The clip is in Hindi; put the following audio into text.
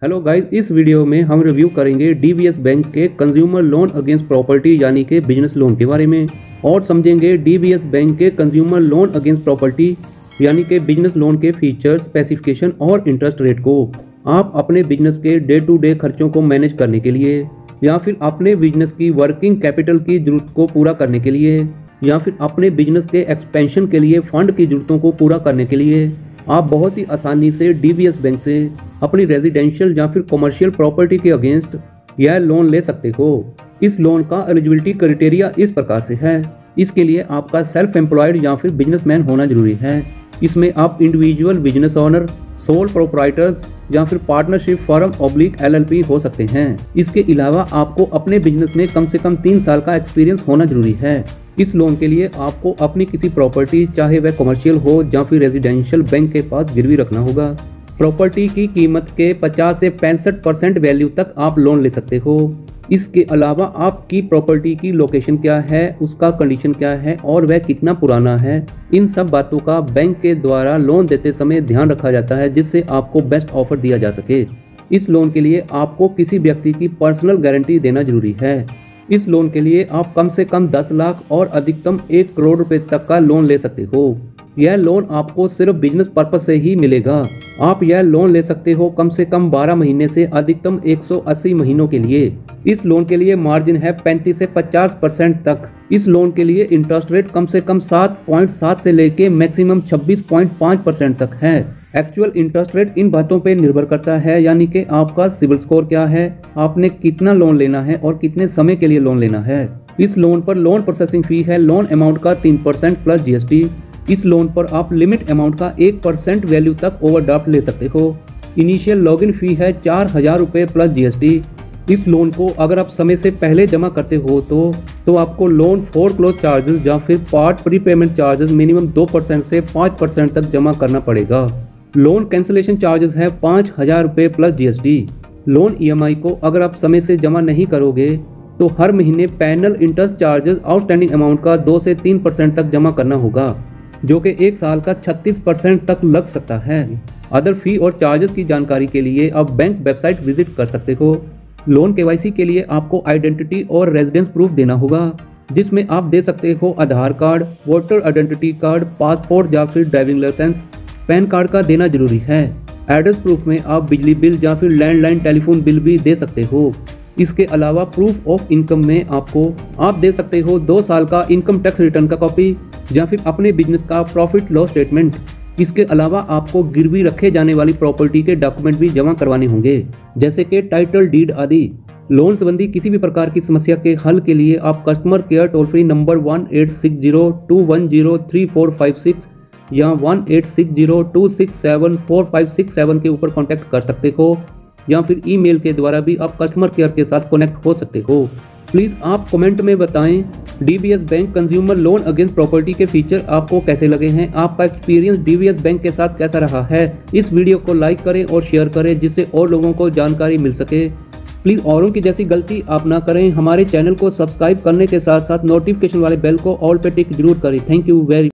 हेलो गाइस, इस वीडियो में हम रिव्यू करेंगे डीबीएस बैंक के कंज्यूमर लोन अगेंस्ट प्रॉपर्टी यानी कि बिजनेस लोन के बारे में और समझेंगे डीबीएस बैंक के कंज्यूमर लोन अगेंस्ट प्रॉपर्टी यानी कि बिजनेस लोन के फीचर्स, स्पेसिफिकेशन और इंटरेस्ट रेट को। आप अपने बिजनेस के डे टू डे खर्चों को मैनेज करने के लिए या फिर अपने बिजनेस की वर्किंग कैपिटल की जरूरत को पूरा करने के लिए या फिर अपने बिजनेस के एक्सपेंशन के लिए फंड की जरूरतों को पूरा करने के लिए आप बहुत ही आसानी से डीबीएस बैंक से अपनी रेजिडेंशियल या फिर कमर्शियल प्रॉपर्टी के अगेंस्ट यह लोन ले सकते हो। इस लोन का एलिजिबिलिटी क्राइटेरिया इस प्रकार से है। इसके लिए आपका सेल्फ एम्प्लॉयड या फिर बिजनेसमैन होना जरूरी है। इसमें आप individual business owner, sole proprietors या फिर पार्टनरशिप फर्म LLP हो सकते हैं। इसके अलावा आपको अपने बिजनेस में कम से कम 3 साल का एक्सपीरियंस होना जरूरी है। इस लोन के लिए आपको अपनी किसी प्रॉपर्टी, चाहे वह कमर्शियल हो या फिर रेजिडेंशियल, बैंक के पास गिरवी रखना होगा। प्रॉपर्टी की कीमत के 50 से 65% वैल्यू तक आप लोन ले सकते हो। इसके अलावा आपकी प्रॉपर्टी की लोकेशन क्या है, उसका कंडीशन क्या है और वह कितना पुराना है, इन सब बातों का बैंक के द्वारा लोन देते समय ध्यान रखा जाता है, जिससे आपको बेस्ट ऑफर दिया जा सके। इस लोन के लिए आपको किसी व्यक्ति की पर्सनल गारंटी देना जरूरी है। इस लोन के लिए आप कम से कम 10 लाख और अधिकतम 1 करोड़ रुपए तक का लोन ले सकते हो। यह लोन आपको सिर्फ बिजनेस पर्पस से ही मिलेगा। आप यह लोन ले सकते हो कम से कम 12 महीने से अधिकतम 180 महीनों के लिए। इस लोन के लिए मार्जिन है 35 से 50% तक। इस लोन के लिए इंटरेस्ट रेट कम से कम 7.7 से लेके मैक्सिमम 26.5% तक है। एक्चुअल इंटरेस्ट रेट इन बातों पे निर्भर करता है, यानी कि आपका सिविल स्कोर क्या है, आपने कितना लोन लेना है और कितने समय के लिए लोन लेना है। इस लोन पर लोन प्रोसेसिंग फी है लोन अमाउंट का 3% प्लस GST। इस लोन पर आप लिमिट अमाउंट का 1% वैल्यू तक ओवरड्राफ्ट ले सकते हो। इनिशियल लॉगिन फी है 4000 रुपये प्लस GST। इस लोन को अगर आप समय से पहले जमा करते हो तो आपको लोन फोरक्लोज चार्जेस या फिर पार्ट प्रीपेमेंट चार्जेस मिनिमम 2% से 5% तक जमा करना पड़ेगा। लोन कैंसिलेशन चार्जेस है 5000 रुपये प्लस GST। लोन EMI को अगर आप समय से जमा नहीं करोगे तो हर महीने panel interest charges outstanding amount का 2 से 3% तक जमा करना होगा, जो कि 1 साल का 36% तक लग सकता है। अदर फी और चार्जेस की जानकारी के लिए आप बैंक वेबसाइट विजिट कर सकते हो। लोन KYC के लिए आपको आइडेंटिटी और रेजिडेंस प्रूफ देना होगा, जिसमें आप दे सकते हो Aadhaar card, voter identity card, passport या फिर ड्राइविंग लाइसेंस। पैन कार्ड का देना जरूरी है। एड्रेस प्रूफ में आप बिजली बिल या फिर लैंडलाइन टेलीफोन बिल भी दे सकते हो। इसके अलावा प्रूफ ऑफ इनकम में आप दे सकते हो 2 साल का इनकम टैक्स रिटर्न का कॉपी या फिर अपने बिजनेस का प्रॉफिट लॉस स्टेटमेंट। इसके अलावा आपको गिरवी रखे जाने वाली प्रॉपर्टी के डॉक्यूमेंट भी जमा करवाने होंगे, जैसे कि टाइटल डीड आदि। लोन संबंधी किसी भी प्रकार की समस्या के हल के लिए आप customer care toll free number 1860-210-3456 या 1860-267-4567 के ऊपर कांटेक्ट कर सकते हो, या फिर ईमेल के द्वारा भी आप कस्टमर केयर के साथ कनेक्ट हो सकते हो। प्लीज़ आप कमेंट में बताएं DBS bank consumer loan against property के फीचर आपको कैसे लगे हैं। आपका एक्सपीरियंस डीबीएस बैंक के साथ कैसा रहा है। इस वीडियो को लाइक करें और शेयर करें, जिससे और लोगों को जानकारी मिल सके। प्लीज़ औरों की जैसी गलती आप ना करें। हमारे चैनल को सब्सक्राइब करने के साथ साथ नोटिफिकेशन वाले बेल को ऑल पे टिक जरूर करें। Thank you very